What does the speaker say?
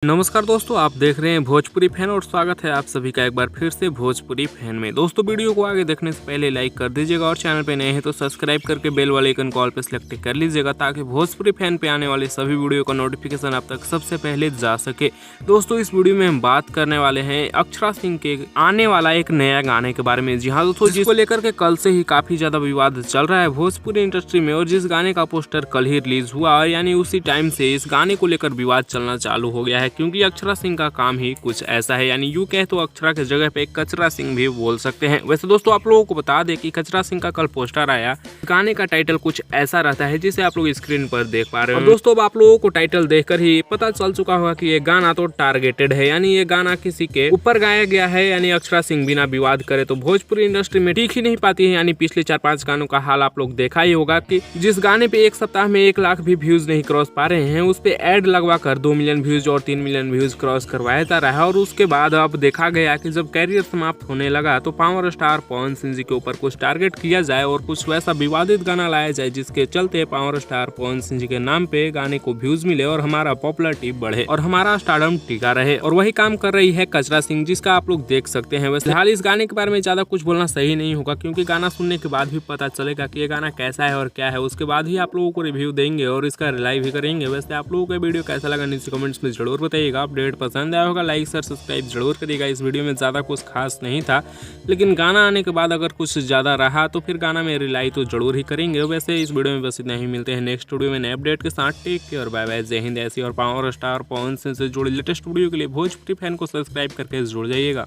नमस्कार दोस्तों, आप देख रहे हैं भोजपुरी फैन और स्वागत है आप सभी का एक बार फिर से भोजपुरी फैन में। दोस्तों, वीडियो को आगे देखने से पहले लाइक कर दीजिएगा और चैनल पे नए हैं तो सब्सक्राइब करके बेल वाले आइकन कॉल पे सेलेक्ट कर लीजिएगा ताकि भोजपुरी फैन पे आने वाले सभी वीडियो का नोटिफिकेशन आप तक सबसे पहले जा सके। दोस्तों, इस वीडियो में हम बात करने वाले हैं अक्षरा सिंह के आने वाला एक नया गाने के बारे में। जी हाँ दोस्तों, जिसको लेकर के कल से ही काफी ज्यादा विवाद चल रहा है भोजपुरी इंडस्ट्री में और जिस गाने का पोस्टर कल ही रिलीज हुआ और यानी उसी टाइम से इस गाने को लेकर विवाद चलना चालू हो गया है, क्योंकि अक्षरा सिंह का काम ही कुछ ऐसा है, यानी यूं कहे तो अक्षरा के जगह पे कचरा सिंह भी बोल सकते हैं। वैसे दोस्तों, आप लोगों को बता दें कि कचरा सिंह का कल पोस्टर आया, गाने का टाइटल कुछ ऐसा रहता है जिसे आप लोग स्क्रीन पर देख पा रहे हो। दोस्तों, अब आप लोगों को टाइटल देखकर ही पता चल चुका होगा कि ये गाना तो टारगेटेड है, यानी ये गाना किसी के ऊपर गाया गया है, यानी अक्षरा सिंह बिना विवाद करे तो भोजपुरी इंडस्ट्री में टिक ही नहीं पाती है। यानी पिछले 4-5 गानों का हाल आप लोग देखा ही होगा कि जिस गाने पे एक सप्ताह में 1 लाख भी व्यूज नहीं क्रॉस पा रहे हैं, उस पे एड लगवा कर 2 मिलियन व्यूज और 3 मिलियन व्यूज क्रॉस करवाया जा रहा है। और उसके बाद अब देखा गया कि जब कैरियर समाप्त होने लगा तो पावर स्टार पवन सिंह जी के ऊपर कुछ टारगेट किया जाए और कुछ वैसा विवादित गाना लाया जाए जिसके चलते पावर स्टार पवन सिंह जी के नाम पे गाने को व्यूज मिले और हमारा पॉपुलरिटी बढ़े और हमारा स्टारडम टिका रहे। और वही काम कर रही है कचरा सिंह, जिसका आप लोग देख सकते हैं। वैसे फिलहाल इस गाने के बारे में ज्यादा कुछ बोलना सही नहीं होगा, क्योंकि गाना सुनने के बाद भी पता चलेगा कि ये गाना कैसा है और क्या है। उसके बाद ही आप लोगों को रिव्यू देंगे और इसका रिलाई भी करेंगे। वैसे आप लोगों का वीडियो कैसा लगा नीचे कमेंट्स में जरूर बताइएगा। अपडेट पसंद आया होगा लाइक शेयर सब्सक्राइब जरूर करिएगा। इस वीडियो में ज़्यादा कुछ खास नहीं था, लेकिन गाना आने के बाद अगर कुछ ज़्यादा रहा तो फिर गाना में रिलाई तो जरूर ही करेंगे। वैसे इस वीडियो में बस इतना ही, मिलते हैं नेक्स्ट वीडियो में नए अपडेट के साथ। टेक केयर, बाय बाय, जय हिंद। ऐसी और पावर स्टार पवन सिंह से जुड़ी लेटेस्ट वीडियो के लिए भोजपुरी फैन को सब्सक्राइब करके जुड़ जाइएगा।